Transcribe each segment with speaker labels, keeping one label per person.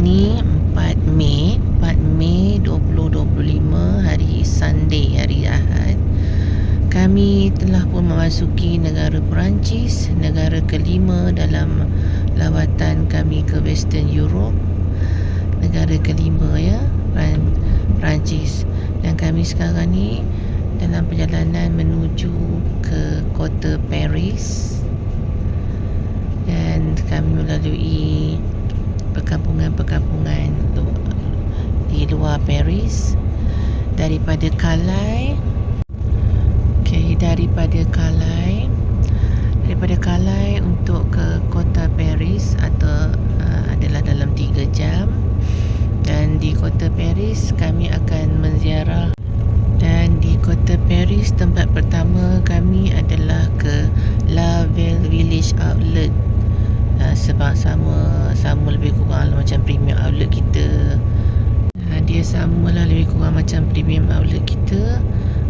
Speaker 1: ni 4 Mei 2025, hari Sunday, hari Ahad. Kami telah pun memasuki negara Perancis, negara kelima dalam lawatan kami ke Western Europe. Negara kelima ya, Perancis. Dan kami sekarang ni dalam perjalanan menuju ke kota Paris. Dan kami melalui perkampungan-perkampungan di luar Paris. Daripada Calais untuk ke kota Paris adalah dalam 3 jam. Dan di kota Paris kami akan menziarah. Dan di kota Paris tempat pertama kami adalah ke La Belle Village Outlet. Sebab sama lebih kurang macam premium outlet kita. Dia samalah lebih kurang macam premium outlet kita,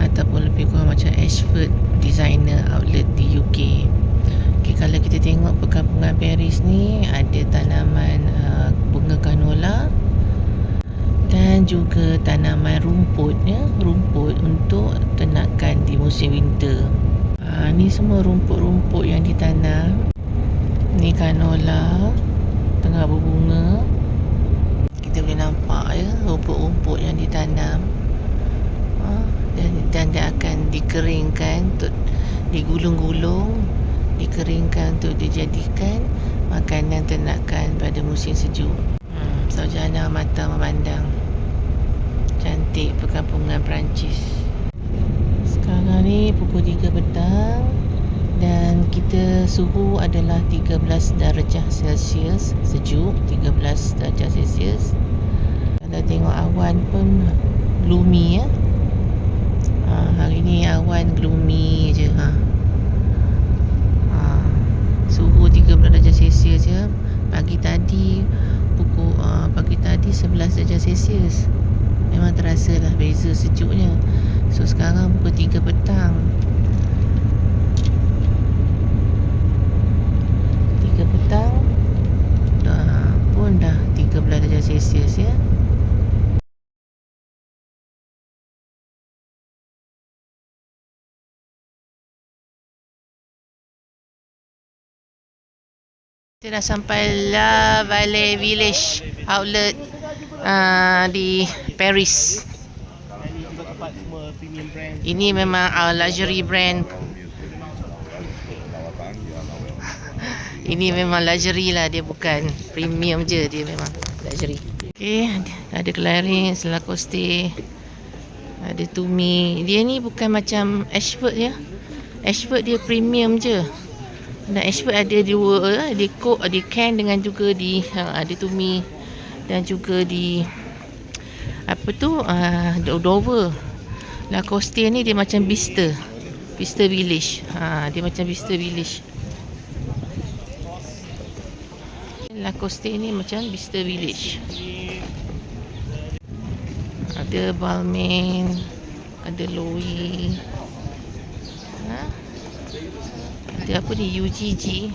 Speaker 1: ataupun lebih kurang macam Ashford designer outlet di UK. Okay, kalau kita tengok perkampungan Paris ni, ada tanaman bunga canola dan juga tanaman rumput untuk ternakan di musim winter. Ni semua rumput-rumput yang ditanam. Ni canola tengah berbunga. Kita boleh nampak ya rumput-rumput yang ditanam. Dan dia akan dikeringkan untuk digulung-gulung, dikeringkan untuk dijadikan makanan ternakan pada musim sejuk. Saujana mata memandang cantik perkampungan Perancis. Sekarang ni pukul 3 petang dan kita suhu adalah 13 darjah Celsius, sejuk 13 darjah Celsius. Kalau tengok awan pun gloomy ya. Hari ni awan gloomy je. Suhu 13 darjah Celsius je. Pagi tadi 11 darjah Celsius. Memang terasa lah beza sejuknya. So sekarang pukul 3 petang. 3 petang dah 13 darjah Celsius ya. Kita dah sampai La Belle Village Outlet di Paris. Ini memang luxury brand. Ini memang luxury lah, dia bukan premium je, dia memang luxury. Okay, ada Clarins, Lacoste, ada Tumi. Dia ni bukan macam Ashford ya. Ashford dia premium je. Dan Ashford ada dua, di can dengan juga ada Tumi dan juga di Dover. Lacoste ni dia macam Bicester Village. Dia macam Bicester Village. Lacoste ni macam Bicester Village. Ada Balmain, ada Louis. Ada apa ni, UGG.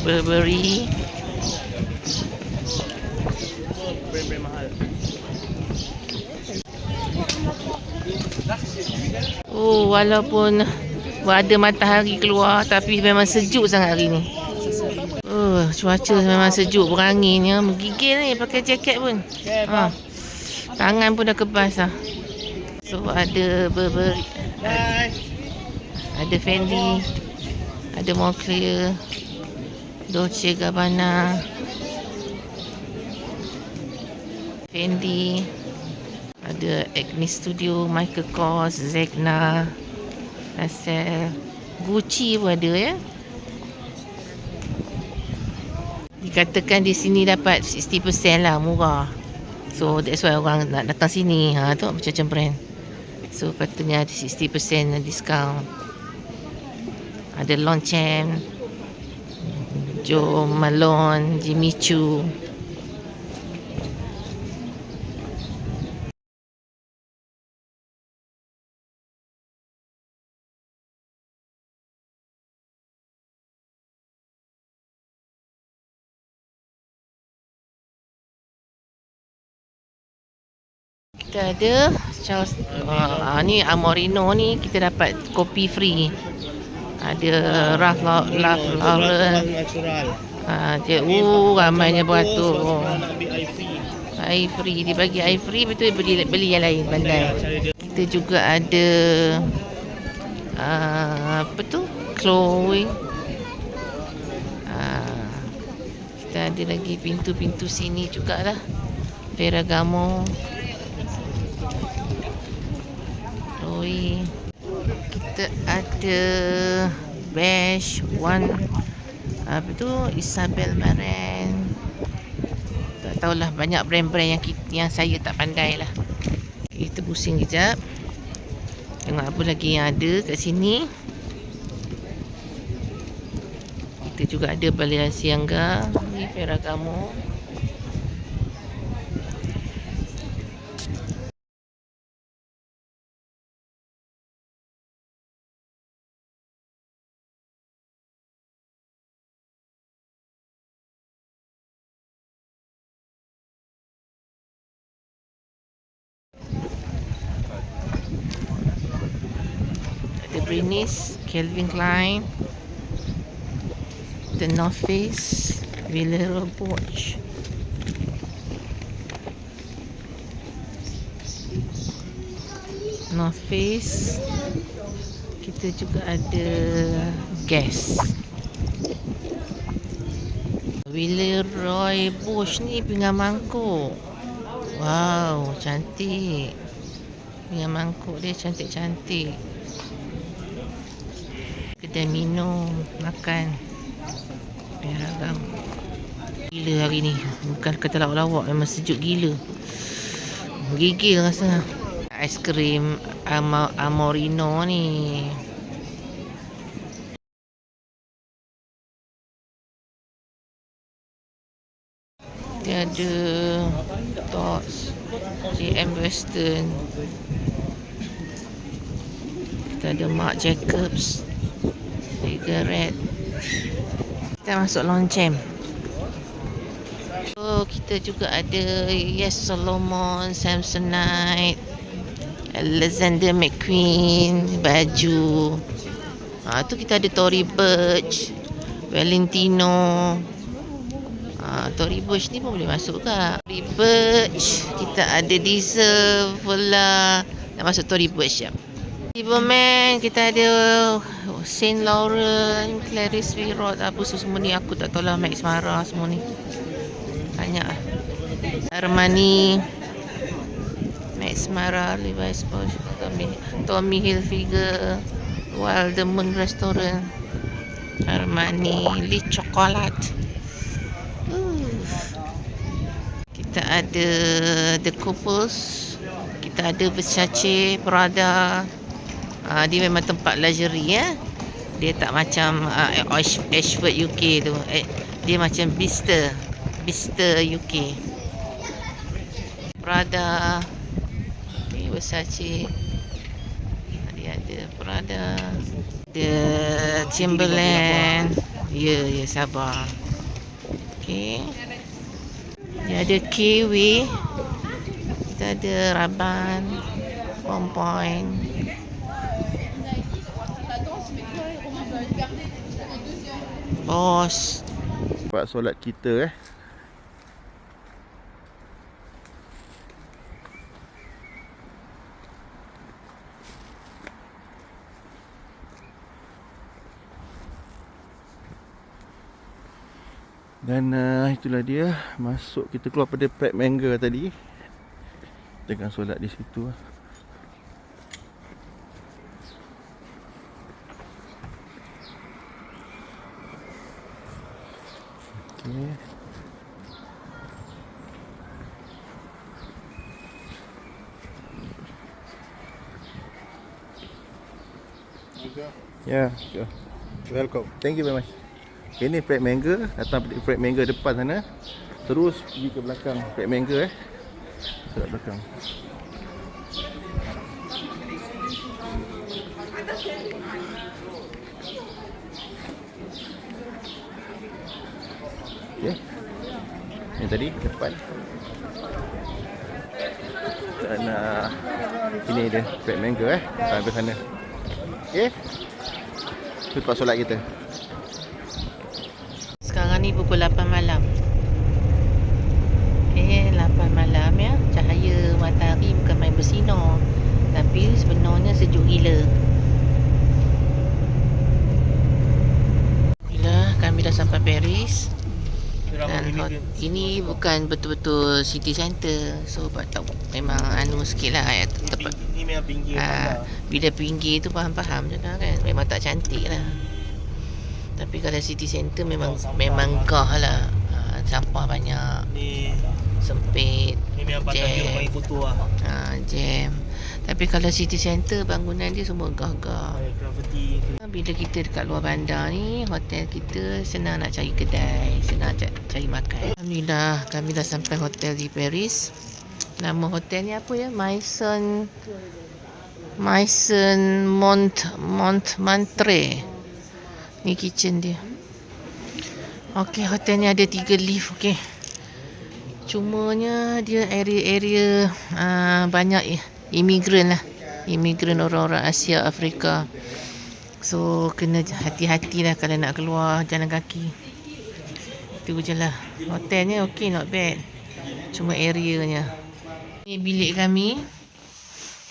Speaker 1: Burberry. Brand mahal. Walaupun ada matahari keluar, tapi memang sejuk sangat hari ni. Cuaca memang sejuk, berangin ya, menggigil ni pakai jaket pun. Tangan pun dah kebas lah. So ada Burberry, ada Fendi, ada Moncler, Dolce Gabbana, Fendi, ada Agnes Studio, Michael Kors, Zegna, Lancel, Gucci pun ada ya. Dikatakan di sini dapat 60% lah, murah. So that's why orang nak datang sini. Tu macam-macam brand. So katanya ada 60% discount. Ada Longchamp, Jo Malone, Jimmy Choo. Kita ada Charles, ni Amorino ni kita dapat kopi free. Ada Ralph Lauren. Ramainya beratur. Air free, dia bagi air free, betul beli yang lain pandai. Kita juga ada apa tu? Chloe. Kita ada lagi pintu-pintu sini jugalah. Ferragamo. Chloe. Kita ada Beige One. Apa tu? Isabel Marant. Tak tahulah, banyak brand-brand yang saya tak pandai lah. Kita pusing kejap. Tengok apa lagi yang ada kat sini. Kita juga ada Balenciaga. Ni Ferragamo. The Brenis, Calvin Klein, The North Face, Villero Bosch. North Face. Kita juga ada Guess. Villeroy Bosch ni pinggan mangkuk. Wow, cantik. Pinggan mangkuk dia cantik-cantik. Kedai minum, makan. Beragam. Gila hari ni. Bukan kata lawak-lawak, memang sejuk gila. Gigil rasa. Aiskrim Amorino ni. Dia ada Tots, JM Western. Kita ada Marc Jacobs, Cigarette. Kita masuk Longchamp. Kita juga ada Yes Solomon, Samsonite, Alexander McQueen, baju. Tu kita ada Tory Burch, Valentino. Tory Burch ni pun boleh masuk ke? Tory Burch, kita ada Diesel pula. Nak masuk Tory Burch jap. Cyberman, kita ada Saint Laurent, Clarice Wirot, apa semua ni aku tak tahu lah. Max Mara semua ni. Banyak lah. Armani, Max Mara, Levi's Porsche, Tommy Hilfiger, Wildemund Restaurant, Armani, Le Chocolat. Kita ada The Couples, kita ada Versace, Prada. Dia memang tempat luxury ya. Dia tak macam Ashford UK tu. Dia macam Bicester UK. Prada, Versace. Dia ada Prada, The Timberland. Ya, sabar. Okey. Dia ada Kiwi. Kita ada Raban, On Point. Boss.
Speaker 2: Buat solat kita Dan itulah dia. Masuk, kita keluar pada Pret Mangga tadi. Tengah solat di situ. Okay. Yeah, sure. Welcome. Thank you very much. Ini Pratt Mangga. Datang Pratt Mangga depan sana. Terus pergi ke belakang Pratt Mangga Dekat belakang. Okay. Yang tadi depan. Dan ini dia Pratt Mangga sampai sana. Okay. Itu tempat solat kita.
Speaker 1: Sekarang ni pukul 8 malam. 8 malam ya. Cahaya matahari bukan main bersinar, tapi sebenarnya sejuk gila. Bila kami dah sampai Paris. Dan ini bukan betul-betul city center. So tak, memang sikit lah tempat.
Speaker 3: Ini memang pinggir
Speaker 1: bila pinggir tu faham-faham je lah kan. Memang tak cantik lah. Tapi kalau city center memang gah lah. Sampah banyak,
Speaker 3: Ni
Speaker 1: sempit,
Speaker 3: memang patah dia
Speaker 1: jam.
Speaker 3: main kotor lah.
Speaker 1: Jam. Tapi kalau city center bangunan dia semua gah-gah.
Speaker 3: Graffiti.
Speaker 1: Bila kita dekat luar bandar ni, hotel kita senang nak cari kedai, senang cari makan. Alhamdulillah, kami dah sampai hotel di Paris. Nama hotel ni apa ya? Maison Montmartre. Ni kitchen dia. Okey, hotel ni ada 3 lift. Okey. Cumanya dia area banyak imigran lah. Imigran orang-orang Asia, Afrika. So kena hati-hati lah kalau nak keluar jalan kaki. Itu je lah. Hotelnya okey, not bad. Cuma areanya. Ni bilik kami.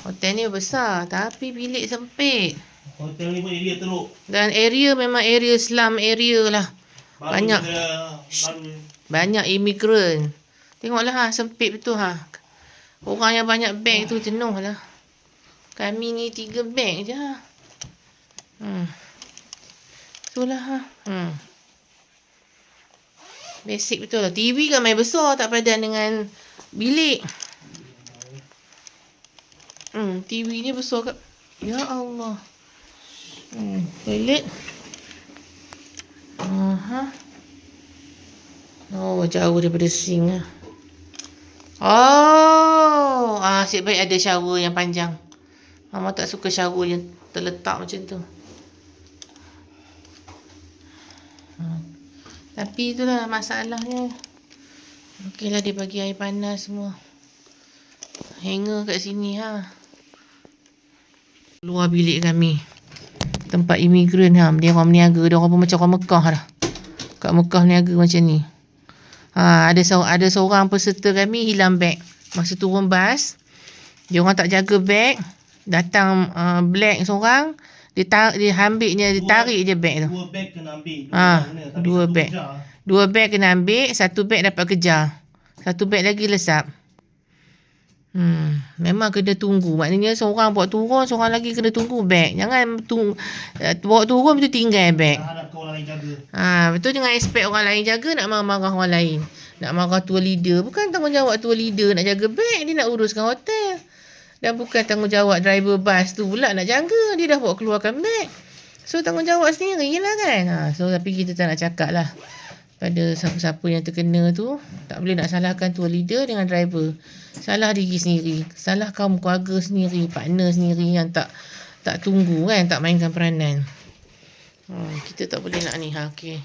Speaker 1: Hotel ni besar tapi bilik sempit.
Speaker 3: Hotel ni pun area teruk.
Speaker 1: Dan area memang area slum area lah. Banyak banyak imigran. Tengoklah sempit betul Orang yang banyak beg tu jenuh lah. Kami ni 3 beg je Itulah Basic betul lah. TV kan main besar, tak padan dengan bilik. TV ni besar kat. Ya Allah. Toilet. Oh, jauh daripada sink lah. Asyik baik ada shower yang panjang. Mama tak suka shower yang terletak macam tu. Tapi itulah masalahnya. Okeylah, dia bagi air panas semua. Hanger kat sini Luar bilik kami. Tempat imigran dia orang berniaga. Dia orang pun macam orang Mekah lah. Kat Mekah berniaga macam ni. Ada seorang peserta kami hilang beg. Masa turun bas, dia orang tak jaga beg. Datang black seorang, dia tarik je beg tu.
Speaker 3: 2 beg kena ambil.
Speaker 1: 2 beg. 2 beg kena ambil, 1 beg dapat kejar. 1 beg lagi lesap. Memang kena tunggu. Maknanya seorang bawa turun, seorang lagi kena tunggu beg. Jangan bawa turun betul tinggal beg.
Speaker 3: Harap kau orang lain jaga.
Speaker 1: Betul, jangan expect orang lain jaga, nak marah-marah orang lain. Nak marah tour leader. Bukan tanggungjawab tour leader nak jaga beg, dia nak uruskan hotel. Dan bukan tanggungjawab driver bas tu pula nak jaga. Dia dah bawa keluarkan beg. So tanggungjawab sendiri lah kan. So tapi kita tak nak cakap lah pada siapa-siapa yang terkena tu. Tak boleh nak salahkan tour leader dengan driver. Salah diri sendiri. Salah kaum keluarga sendiri, partner sendiri yang tak tunggu kan, tak mainkan peranan. Kita tak boleh nak ni. Okey.